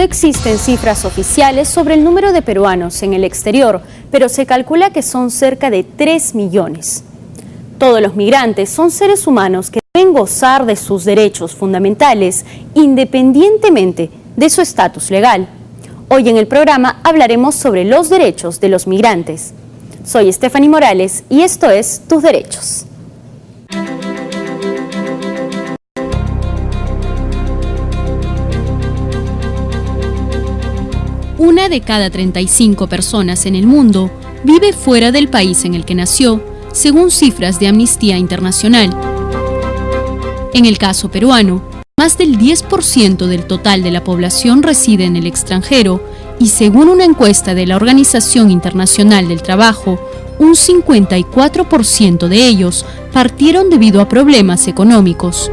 existen cifras oficiales sobre el número de peruanos en el exterior, pero se calcula que son cerca de 3 millones. Todos los migrantes son seres humanos que deben gozar de sus derechos fundamentales independientemente de su estatus legal. Hoy en el programa hablaremos sobre los derechos de los migrantes. Soy Stephanie Morales y esto es Tus Derechos. Una de cada 35 personas en el mundo vive fuera del país en el que nació, según cifras de Amnistía Internacional. En el caso peruano, más del 10% del total de la población reside en el extranjero y según una encuesta de la Organización Internacional del Trabajo, un 54% de ellos partieron debido a problemas económicos.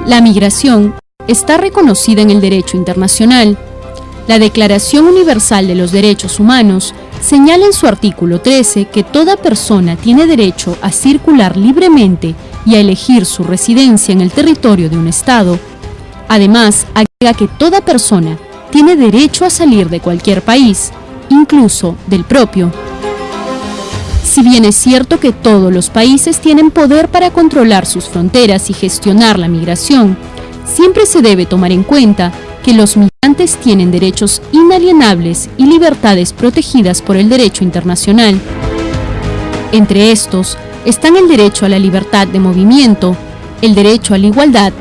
La migración está reconocida en el derecho internacional. La Declaración Universal de los Derechos Humanos señala en su artículo 13 que toda persona tiene derecho a circular libremente y a elegir su residencia en el territorio de un Estado. Además, agrega que toda persona tiene derecho a salir de cualquier país, incluso del propio. Si bien es cierto que todos los países tienen poder para controlar sus fronteras y gestionar la migración, siempre se debe tomar en cuenta que los migrantes tienen derechos inalienables y libertades protegidas por el derecho internacional. Entre estos están el derecho a la libertad de movimiento, el derecho a la igualdad,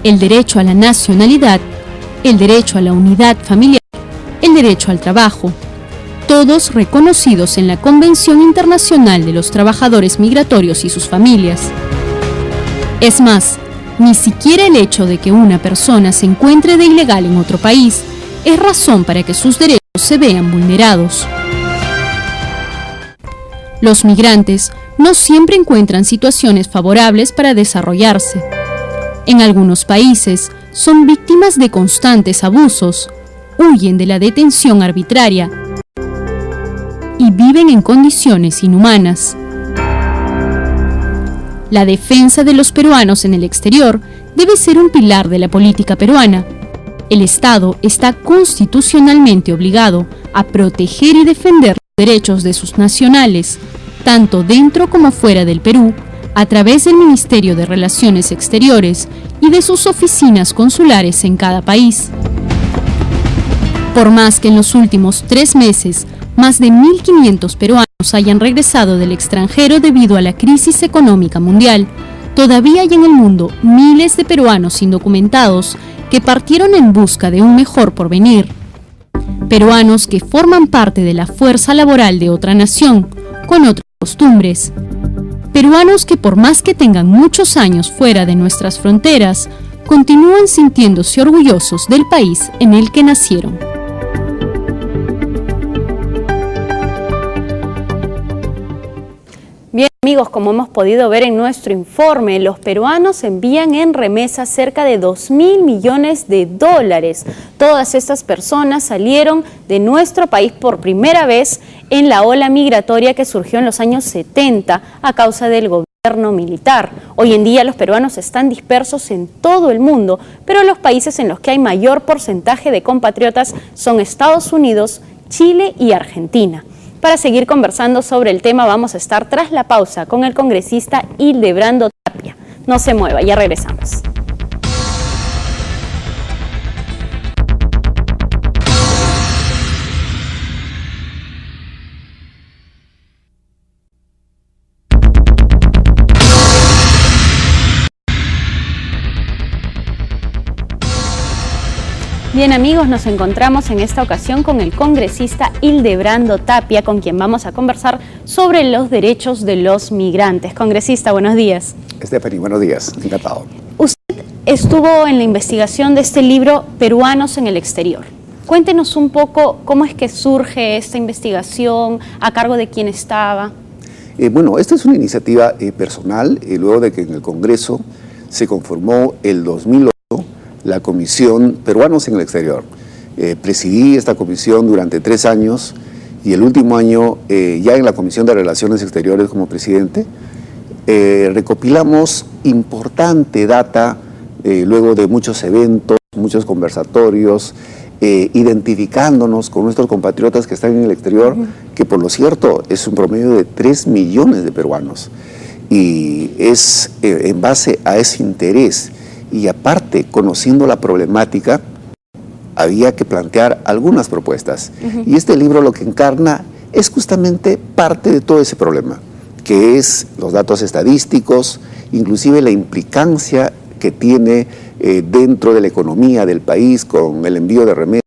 el derecho a la nacionalidad, el derecho a la unidad familiar, el derecho al trabajo, todos reconocidos en la Convención Internacional de los Trabajadores Migratorios y sus familias. Es más, ni siquiera el hecho de que una persona se encuentre de ilegal en otro país es razón para que sus derechos se vean vulnerados. Los migrantes no siempre encuentran situaciones favorables para desarrollarse. En algunos países son víctimas de constantes abusos, huyen de la detención arbitraria y viven en condiciones inhumanas. La defensa de los peruanos en el exterior debe ser un pilar de la política peruana. El Estado está constitucionalmente obligado a proteger y defender los derechos de sus nacionales, tanto dentro como fuera del Perú, a través del Ministerio de Relaciones Exteriores y de sus oficinas consulares en cada país. Por más que en los últimos 3 meses, más de 1.500 peruanos hayan regresado del extranjero debido a la crisis económica mundial, todavía hay en el mundo miles de peruanos indocumentados que partieron en busca de un mejor porvenir. Peruanos que forman parte de la fuerza laboral de otra nación, con otras costumbres. Peruanos que por más que tengan muchos años fuera de nuestras fronteras, continúan sintiéndose orgullosos del país en el que nacieron. Bien amigos, como hemos podido ver en nuestro informe, los peruanos envían en remesas cerca de 2.000 millones de dólares. Todas estas personas salieron de nuestro país por primera vez en la ola migratoria que surgió en los años 70 a causa del gobierno militar. Hoy en día los peruanos están dispersos en todo el mundo, pero los países en los que hay mayor porcentaje de compatriotas son Estados Unidos, Chile y Argentina. Para seguir conversando sobre el tema vamos a estar tras la pausa con el congresista Hildebrando Tapia. No se mueva, ya regresamos. Bien amigos, nos encontramos en esta ocasión con el congresista Hildebrando Tapia, con quien vamos a conversar sobre los derechos de los migrantes. Congresista, buenos días. Stephanie, buenos días, encantado. Usted estuvo en la investigación de este libro Peruanos en el Exterior. Cuéntenos un poco cómo es que surge esta investigación, a cargo de quién estaba. Bueno, esta es una iniciativa personal, luego de que en el Congreso se conformó el 2008 la Comisión Peruanos en el Exterior. Presidí esta comisión durante 3 años y el último año ya en la Comisión de Relaciones Exteriores como presidente. Recopilamos importante data luego de muchos eventos, muchos conversatorios, identificándonos con nuestros compatriotas que están en el exterior, que por lo cierto es un promedio de 3 millones de peruanos. Y es en base a ese interés y aparte conociendo la problemática, había que plantear algunas propuestas. Y este libro lo que encarna es justamente parte de todo ese problema, que es los datos estadísticos, inclusive la implicancia que tiene dentro de la economía del país con el envío de remesas.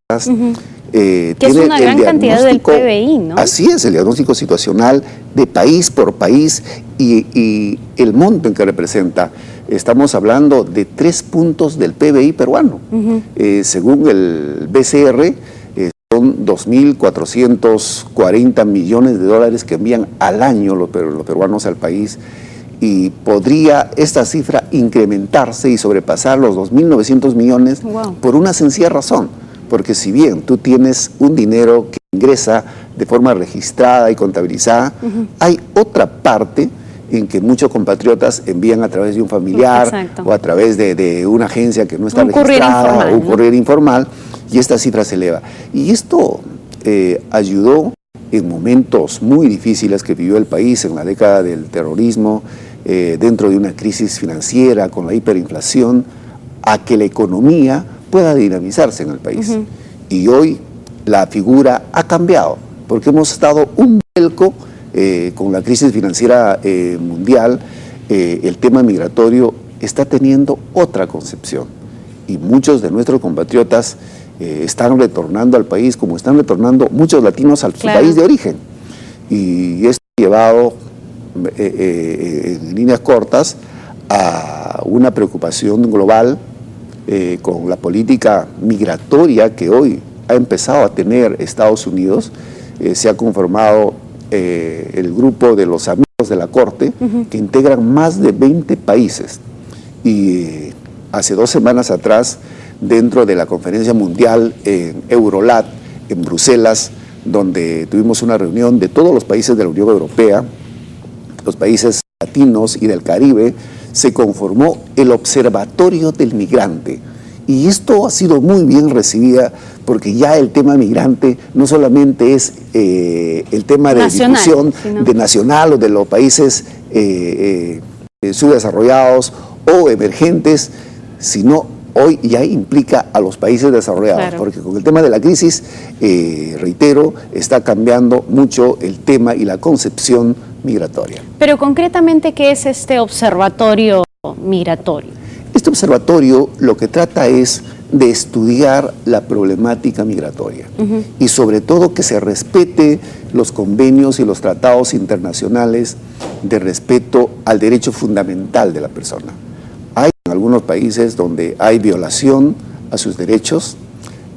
Que es una gran cantidad del PBI, ¿no? Así es, el diagnóstico situacional de país por país y el monto en que representa. Estamos hablando de 3 puntos del PBI peruano. Según el BCR, son 2.440 millones de dólares que envían al año los peruanos al país, y podría esta cifra incrementarse y sobrepasar los 2.900 millones por una sencilla razón, porque si bien tú tienes un dinero que ingresa de forma registrada y contabilizada, hay otra parte en que muchos compatriotas envían a través de un familiar o a través de una agencia que no está registrada, o un courier informal, y esta cifra se eleva. Y esto ayudó en momentos muy difíciles que vivió el país en la década del terrorismo, dentro de una crisis financiera con la hiperinflación, a que la economía pueda dinamizarse en el país. Y hoy la figura ha cambiado, porque hemos dado un vuelco con la crisis financiera mundial. El tema migratorio está teniendo otra concepción y muchos de nuestros compatriotas están retornando al país como están retornando muchos latinos al su país de origen. Y esto ha llevado en líneas cortas a una preocupación global con la política migratoria que hoy ha empezado a tener Estados Unidos. Se ha conformado el grupo de los amigos de la Corte, que integran más de 20 países. Y hace 2 semanas atrás, dentro de la conferencia mundial en Eurolat, en Bruselas, donde tuvimos una reunión de todos los países de la Unión Europea, los países latinos y del Caribe, se conformó el Observatorio del Migrante. Y esto ha sido muy bien recibida, porque ya el tema migrante no solamente es el tema de discusión de nacional o de los países subdesarrollados o emergentes, sino hoy ya implica a los países desarrollados, porque con el tema de la crisis, reitero, está cambiando mucho el tema y la concepción migratoria. Pero concretamente, ¿qué es este observatorio migratorio? Este observatorio lo que trata es de estudiar la problemática migratoria y sobre todo que se respete los convenios y los tratados internacionales de respeto al derecho fundamental de la persona. Hay en algunos países donde hay violación a sus derechos.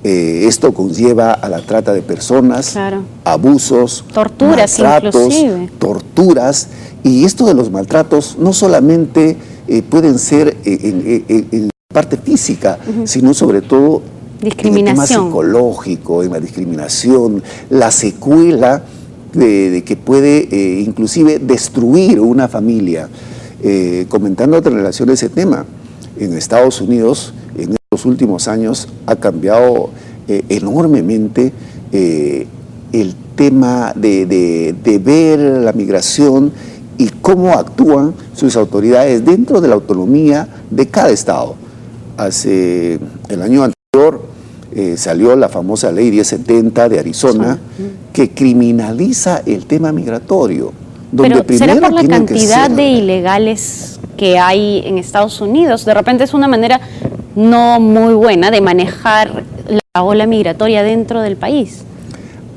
Esto conlleva a la trata de personas, abusos, torturas, maltratos, torturas. Y esto de los maltratos no solamente pueden ser en parte física, sino sobre todo en el tema psicológico, en la discriminación, la secuela de que puede inclusive destruir una familia. Comentándote en relación a ese tema, en Estados Unidos, en los últimos años, ha cambiado enormemente el tema de ver la migración y cómo actúan sus autoridades dentro de la autonomía de cada estado. Hace el año anterior salió la famosa ley 1070 de Arizona, que criminaliza el tema migratorio. Pero ¿será por la cantidad de ilegales que hay en Estados Unidos? De repente es una manera no muy buena de manejar la ola migratoria dentro del país.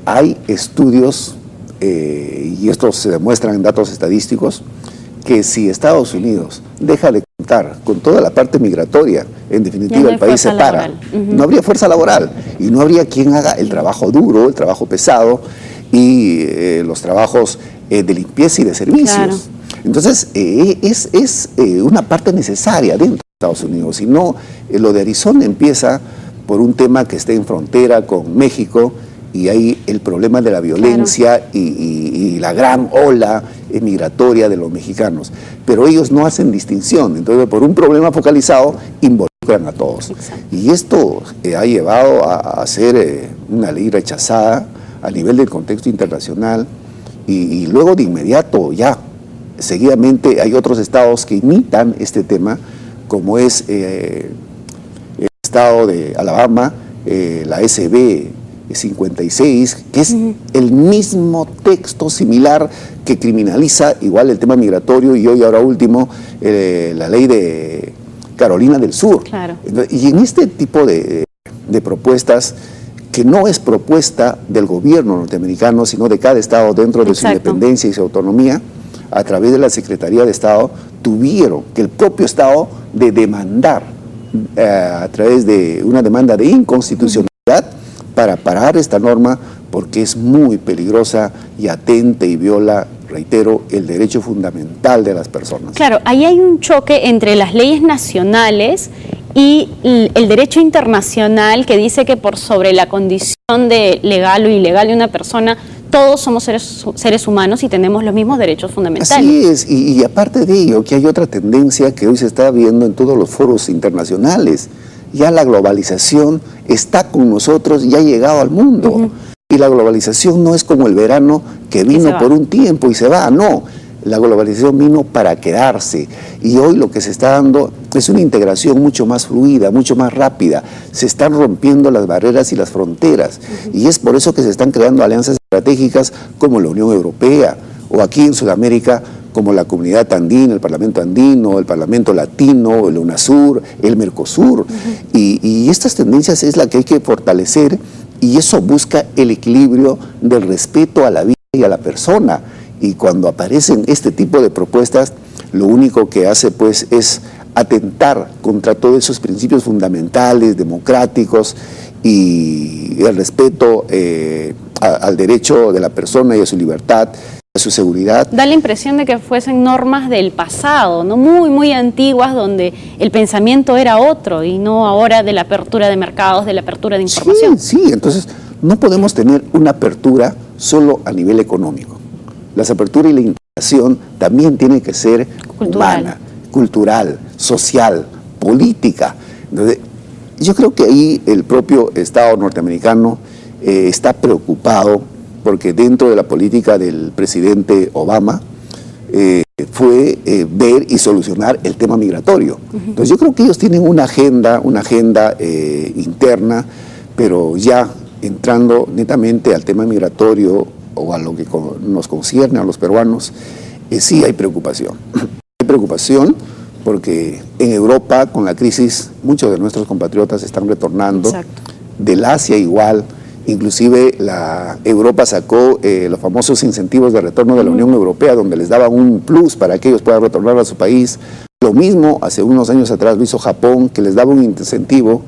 Hay estudios, y esto se demuestra en datos estadísticos, que si Estados Unidos deja de contar con toda la parte migratoria, en definitiva el país se para. No habría fuerza laboral y no habría quien haga el trabajo duro, el trabajo pesado y los trabajos de limpieza y de servicios. Entonces, es una parte necesaria dentro de Estados Unidos. Si no, lo de Arizona empieza por un tema que está en frontera con México, y ahí el problema de la violencia y la gran ola migratoria de los mexicanos. Pero ellos no hacen distinción. Entonces, por un problema focalizado, involucran a todos. Exacto. Y esto ha llevado a ser una ley rechazada a nivel del contexto internacional y luego de inmediato ya, seguidamente hay otros estados que imitan este tema, como es el estado de Alabama, la SB 56, que es el mismo texto similar que criminaliza igual el tema migratorio, y hoy ahora último la ley de Carolina del Sur. Claro. Y en este tipo de propuestas, que no es propuesta del gobierno norteamericano, sino de cada estado dentro de su independencia y su autonomía, a través de la Secretaría de Estado, tuvieron que el propio Estado de demandar a través de una demanda de inconstitucionalidad para parar esta norma, porque es muy peligrosa y atenta y viola, reitero, el derecho fundamental de las personas. Claro, ahí hay un choque entre las leyes nacionales y el derecho internacional, que dice que por sobre la condición de legal o ilegal de una persona, todos somos seres humanos y tenemos los mismos derechos fundamentales. Así es, y aparte de ello, que hay otra tendencia que hoy se está viendo en todos los foros internacionales. Ya la globalización está con nosotros y ha llegado al mundo. Y la globalización no es como el verano que vino por un tiempo y se va, no. La globalización vino para quedarse, y hoy lo que se está dando es una integración mucho más fluida, mucho más rápida. Se están rompiendo las barreras y las fronteras, y es por eso que se están creando alianzas estratégicas como la Unión Europea, o aquí en Sudamérica como la Comunidad Andina, el Parlamento Andino, el Parlamento Latino, el UNASUR, el Mercosur. Y estas tendencias es la que hay que fortalecer, y eso busca el equilibrio del respeto a la vida y a la persona. Y cuando aparecen este tipo de propuestas, lo único que hace pues es atentar contra todos esos principios fundamentales, democráticos, y el respeto al derecho de la persona y a su libertad, a su seguridad. Da la impresión de que fuesen normas del pasado, ¿no? Muy, muy antiguas, donde el pensamiento era otro y no ahora de la apertura de mercados, de la apertura de información. Sí, entonces no podemos tener una apertura solo a nivel económico. Las aperturas y la integración también tienen que ser humana, cultural, social, política. Entonces, yo creo que ahí el propio Estado norteamericano está preocupado, porque dentro de la política del presidente Obama fue ver y solucionar el tema migratorio. Entonces yo creo que ellos tienen una agenda interna, pero ya entrando netamente al tema migratorio o a lo que nos concierne a los peruanos, sí hay preocupación. Hay preocupación porque en Europa, con la crisis, muchos de nuestros compatriotas están retornando. Exacto. Del Asia igual. Inclusive Europa sacó los famosos incentivos de retorno de la Unión Europea, donde les daban un plus para que ellos puedan retornar a su país. Lo mismo hace unos años atrás lo hizo Japón, que les daba un incentivo,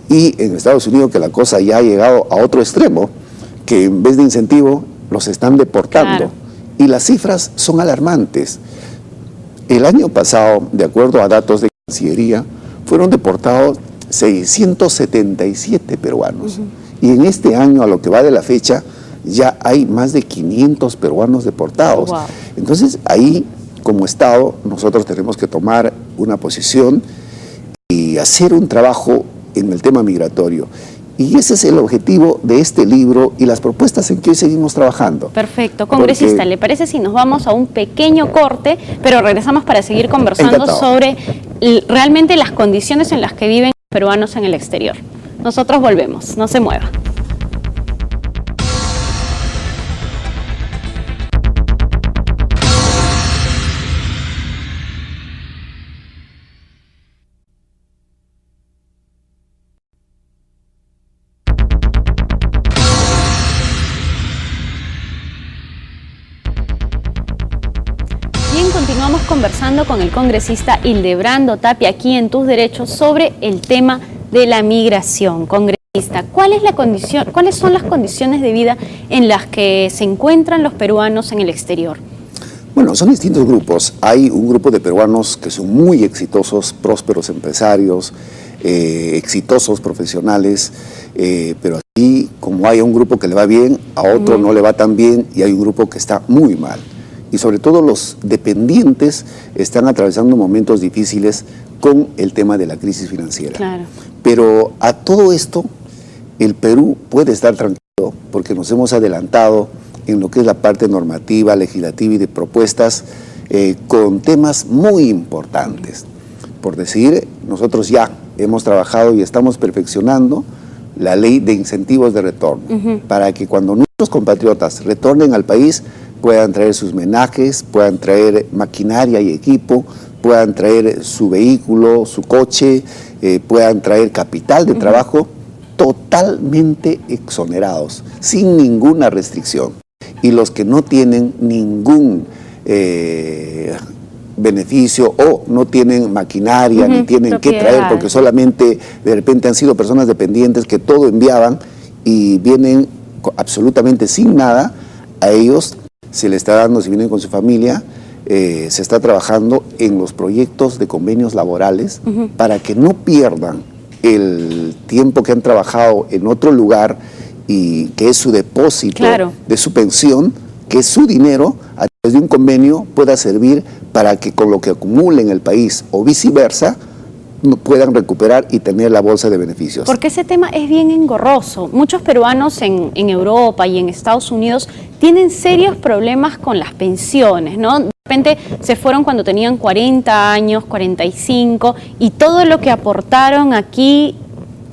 y en Estados Unidos, que la cosa ya ha llegado a otro extremo, que en vez de incentivo los están deportando. Claro. Y las cifras son alarmantes. El año pasado, de acuerdo a datos de Cancillería, fueron deportados 677 peruanos. Y en este año, a lo que va de la fecha, ya hay más de 500 peruanos deportados. Wow. Entonces, ahí, como Estado, nosotros tenemos que tomar una posición y hacer un trabajo en el tema migratorio. Y ese es el objetivo de este libro y las propuestas en que hoy seguimos trabajando. Perfecto. Congresista, ¿le parece si nos vamos a un pequeño corte, pero regresamos para seguir conversando sobre realmente las condiciones en las que viven los peruanos en el exterior? Nosotros volvemos, no se mueva. Continuamos conversando con el congresista Hildebrando Tapia aquí en Tus Derechos sobre el tema de la migración. Congresista, ¿cuáles son las condiciones de vida en las que se encuentran los peruanos en el exterior? Bueno, son distintos grupos. Hay un grupo de peruanos que son muy exitosos, prósperos empresarios, exitosos profesionales, pero aquí, como hay un grupo que le va bien, a otro no le va tan bien, y hay un grupo que está muy mal. y sobre todo los dependientes están atravesando momentos difíciles con el tema de la crisis financiera. Claro. Pero a todo esto, el Perú puede estar tranquilo porque nos hemos adelantado en lo que es la parte normativa, legislativa y de propuestas con temas muy importantes. Por decir, nosotros ya hemos trabajado y estamos perfeccionando la ley de incentivos de retorno, para que cuando nuestros compatriotas retornen al país puedan traer sus menajes, puedan traer maquinaria y equipo, puedan traer su vehículo, su coche, puedan traer capital de trabajo totalmente exonerados, sin ninguna restricción. Y los que no tienen ningún beneficio o no tienen maquinaria, ni tienen que traer, porque solamente de repente han sido personas dependientes que todo enviaban y vienen absolutamente sin nada, a ellos se les está dando, si vienen con su familia, se está trabajando en los proyectos de convenios laborales para que no pierdan el tiempo que han trabajado en otro lugar y que es su depósito de su pensión, que es su dinero, a través de un convenio pueda servir para que con lo que acumulen en el país o viceversa puedan recuperar y tener la bolsa de beneficios. Porque ese tema es bien engorroso. Muchos peruanos en Europa y en Estados Unidos tienen serios problemas con las pensiones, ¿no? De repente se fueron cuando tenían 40 años, 45, y todo lo que aportaron aquí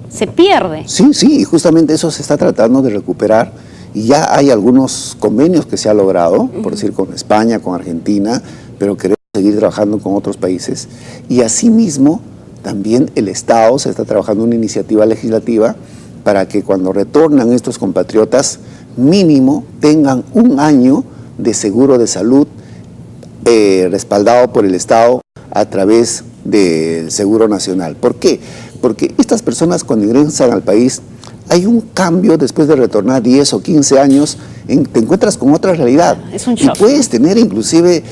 se pierde. Sí, y justamente eso se está tratando de recuperar. Y ya hay algunos convenios que se ha logrado, por decir, con España, con Argentina, pero queremos seguir trabajando con otros países. Y asimismo, también el Estado se está trabajando una iniciativa legislativa para que cuando retornan estos compatriotas, mínimo tengan un año de seguro de salud respaldado por el Estado a través del Seguro Nacional. ¿Por qué? Porque estas personas cuando ingresan al país, hay un cambio después de retornar 10 o 15 años, te encuentras con otra realidad. Es un shock. Y puedes tener inclusive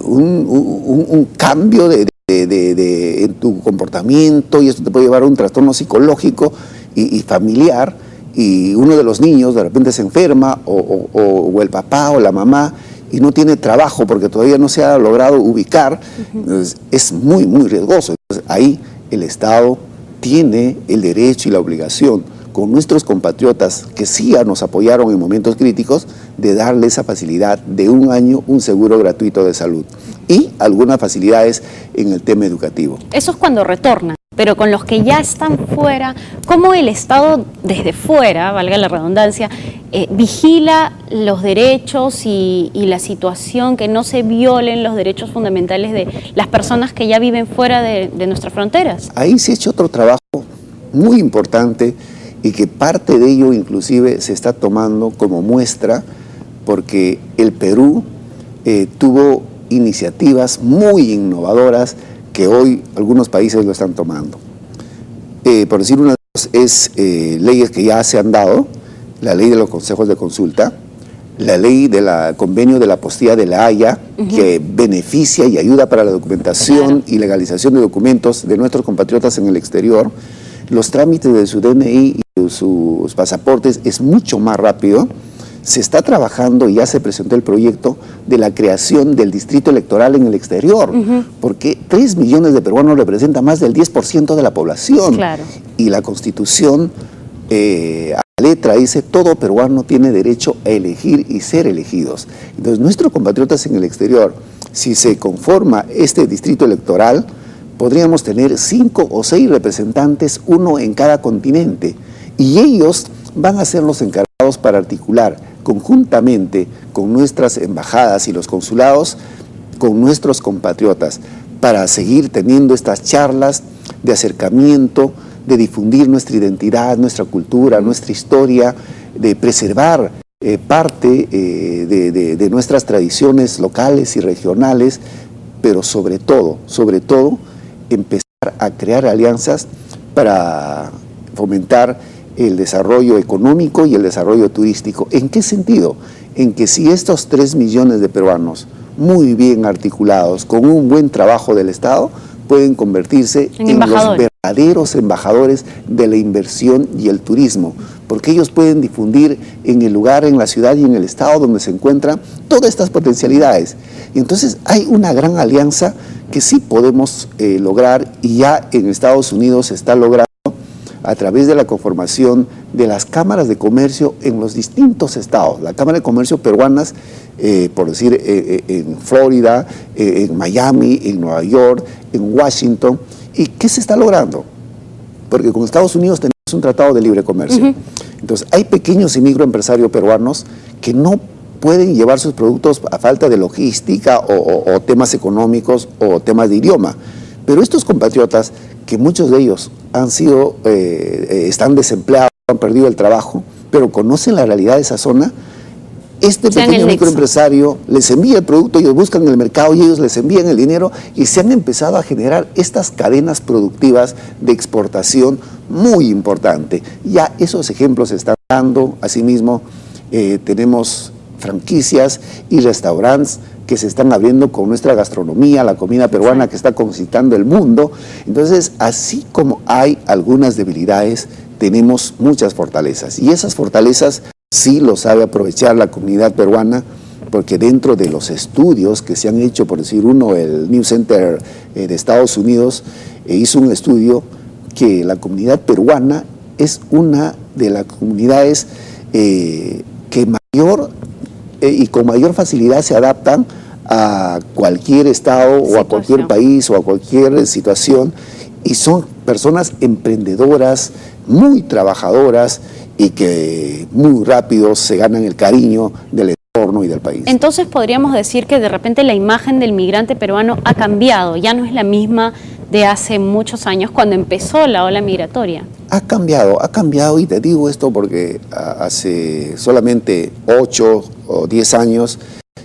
un cambio en tu comportamiento, y esto te puede llevar a un trastorno psicológico y familiar, y uno de los niños de repente se enferma, o el papá o la mamá, y no tiene trabajo porque todavía no se ha logrado ubicar. Entonces, es muy, muy riesgoso. Entonces, ahí el Estado tiene el derecho y la obligación, con nuestros compatriotas que sí nos apoyaron en momentos críticos, de darle esa facilidad de un año, un seguro gratuito de salud y algunas facilidades en el tema educativo. Eso es cuando retornan, pero con los que ya están fuera, ¿cómo el Estado desde fuera, valga la redundancia, vigila los derechos y la situación, que no se violen los derechos fundamentales de las personas que ya viven fuera de nuestras fronteras? Ahí se ha hecho otro trabajo muy importante y que parte de ello inclusive se está tomando como muestra, porque el Perú tuvo iniciativas muy innovadoras que hoy algunos países lo están tomando. Por decir una de ellas es leyes que ya se han dado, la ley de los consejos de consulta, la ley del convenio de la apostilla de La Haya, que beneficia y ayuda para la documentación y legalización de documentos de nuestros compatriotas en el exterior. Los trámites de su DNI y sus pasaportes es mucho más rápido. Se está trabajando y ya se presentó el proyecto de la creación del distrito electoral en el exterior, porque 3 millones de peruanos representan más del 10% de la población. Claro. Y la Constitución, a la letra, dice: todo peruano tiene derecho a elegir y ser elegidos. Entonces, nuestros compatriotas en el exterior, si se conforma este distrito electoral, podríamos tener 5 o 6 representantes, uno en cada continente, y ellos van a ser los encargados para articular conjuntamente con nuestras embajadas y los consulados, con nuestros compatriotas, para seguir teniendo estas charlas de acercamiento, de difundir nuestra identidad, nuestra cultura, nuestra historia, de preservar parte de nuestras tradiciones locales y regionales, pero sobre todo, empezar a crear alianzas para fomentar el desarrollo económico y el desarrollo turístico. ¿En qué sentido? En que si estos 3 millones de peruanos, muy bien articulados, con un buen trabajo del Estado, pueden convertirse en los verdaderos embajadores de la inversión y el turismo, porque ellos pueden difundir en el lugar, en la ciudad y en el estado donde se encuentran todas estas potencialidades. Y entonces hay una gran alianza que sí podemos lograr, y ya en Estados Unidos se está logrando a través de la conformación de las cámaras de comercio en los distintos estados. La Cámara de Comercio peruanas, por decir, en Florida, en Miami, en Nueva York, en Washington. ¿Y qué se está logrando? Porque con Estados Unidos tenemos un tratado de libre comercio. Entonces, hay pequeños y microempresarios peruanos que no pueden llevar sus productos a falta de logística o temas económicos o temas de idioma. Pero estos compatriotas, que muchos de ellos han sido, están desempleados, han perdido el trabajo, pero conocen la realidad de esa zona, este pequeño microempresario les envía el producto, ellos buscan en el mercado y ellos les envían el dinero, y se han empezado a generar estas cadenas productivas de exportación muy importante. Ya esos ejemplos se están dando. Asimismo, tenemos franquicias y restaurantes que se están abriendo con nuestra gastronomía, la comida peruana que está concitando el mundo. Entonces, así como hay algunas debilidades, tenemos muchas fortalezas, y esas fortalezas sí lo sabe aprovechar la comunidad peruana, porque dentro de los estudios que se han hecho, por decir uno, el New Center de Estados Unidos hizo un estudio que la comunidad peruana es una de las comunidades que mayor y con mayor facilidad se adaptan a cualquier estado o a cualquier país o a cualquier situación, y son personas emprendedoras, muy trabajadoras, y que muy rápido se ganan el cariño del entorno y del país. Entonces podríamos decir que de repente la imagen del migrante peruano ha cambiado, ya no es la misma de hace muchos años cuando empezó la ola migratoria. Ha cambiado, y te digo esto porque hace solamente 8 o 10 años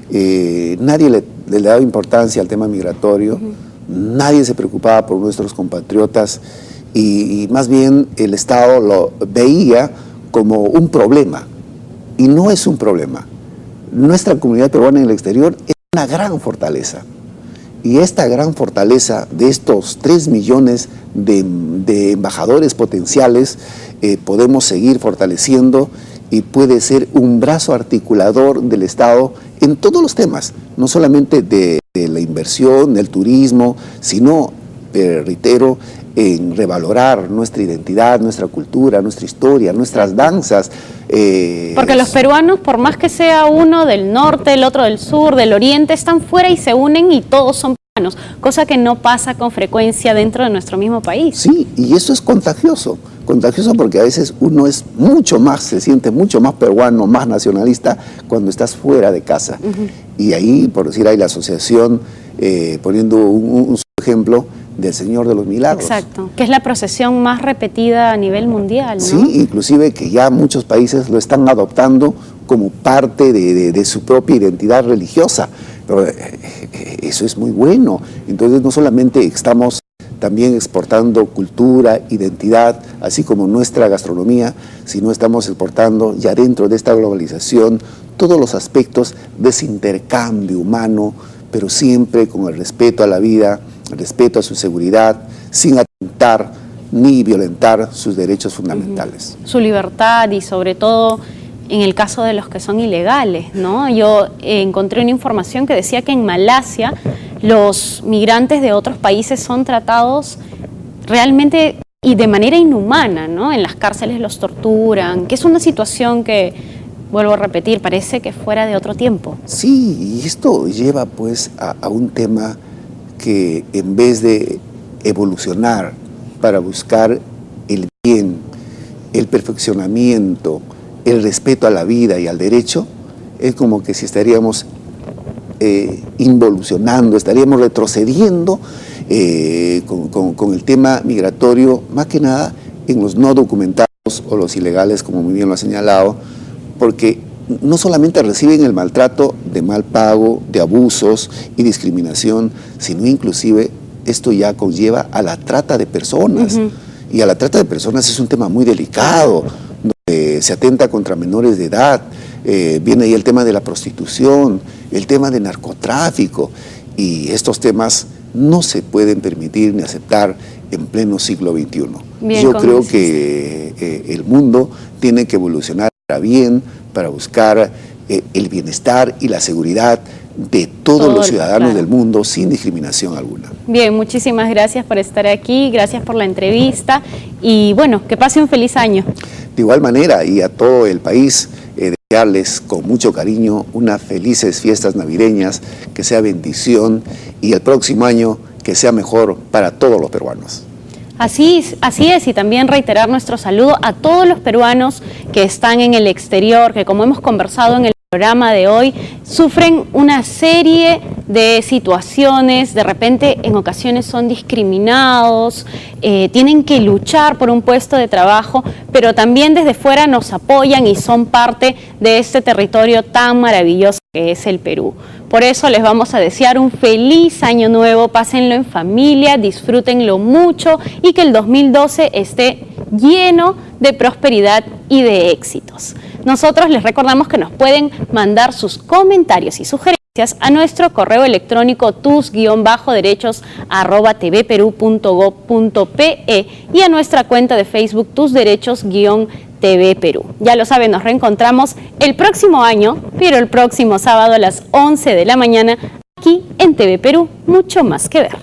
nadie le daba importancia al tema migratorio, nadie se preocupaba por nuestros compatriotas, y más bien el Estado lo veía como un problema, y no es un problema. Nuestra comunidad peruana en el exterior es una gran fortaleza, y esta gran fortaleza de estos 3 millones de embajadores potenciales podemos seguir fortaleciendo, y puede ser un brazo articulador del Estado en todos los temas, no solamente de la inversión, del turismo, sino, reitero, en revalorar nuestra identidad, nuestra cultura, nuestra historia, nuestras danzas. Porque los peruanos, por más que sea uno del norte, el otro del sur, del oriente, están fuera y se unen y todos son peruanos, cosa que no pasa con frecuencia dentro de nuestro mismo país. Sí, y eso es contagioso porque a veces uno es mucho más, se siente mucho más peruano, más nacionalista cuando estás fuera de casa. Y ahí, por decir, hay la asociación, poniendo un ejemplo, del Señor de los Milagros. Exacto, que es la procesión más repetida a nivel mundial, ¿no? Sí, inclusive que ya muchos países lo están adoptando como parte de su propia identidad religiosa. Pero eso es muy bueno. Entonces no solamente estamos también exportando cultura, identidad, así como nuestra gastronomía, sino estamos exportando ya dentro de esta globalización todos los aspectos de ese intercambio humano, pero siempre con el respeto a la vida, el respeto a su seguridad, sin atentar ni violentar sus derechos fundamentales. Su libertad, y sobre todo en el caso de los que son ilegales, ¿no? Yo encontré una información que decía que en Malasia los migrantes de otros países son tratados realmente y de manera inhumana, ¿no? En las cárceles los torturan, que es una situación que, vuelvo a repetir, parece que fuera de otro tiempo. Sí, y esto lleva pues a un tema que, en vez de evolucionar para buscar el bien, el perfeccionamiento, el respeto a la vida y al derecho, es como que si estaríamos involucionando, estaríamos retrocediendo con el tema migratorio, más que nada en los no documentados o los ilegales, como muy bien lo ha señalado, porque no solamente reciben el maltrato de mal pago, de abusos y discriminación, sino inclusive esto ya conlleva a la trata de personas. Y a la trata de personas es un tema muy delicado, donde se atenta contra menores de edad. Viene ahí el tema de la prostitución, el tema de narcotráfico, y estos temas no se pueden permitir ni aceptar en pleno siglo XXI. Bien, yo creo que el mundo tiene que evolucionar para bien, para buscar el bienestar y la seguridad de todos los ciudadanos del mundo sin discriminación alguna. Bien, muchísimas gracias por estar aquí, gracias por la entrevista y bueno, que pase un feliz año. De igual manera, y a todo el país, desearles con mucho cariño unas felices fiestas navideñas, que sea bendición y el próximo año que sea mejor para todos los peruanos. Así es, y también reiterar nuestro saludo a todos los peruanos que están en el exterior, que como hemos conversado en el programa de hoy, sufren una serie de situaciones, de repente en ocasiones son discriminados, tienen que luchar por un puesto de trabajo, pero también desde fuera nos apoyan y son parte de este territorio tan maravilloso que es el Perú. Por eso les vamos a desear un feliz año nuevo, pásenlo en familia, disfrútenlo mucho y que el 2012 esté lleno de prosperidad y de éxitos. Nosotros les recordamos que nos pueden mandar sus comentarios y sugerencias a nuestro correo electrónico tus-derechos@tvperú.gov.pe y a nuestra cuenta de Facebook tusderechos-TV Perú. Ya lo saben, nos reencontramos el próximo año, pero el próximo sábado a las 11 de la mañana aquí en TV Perú, mucho más que ver.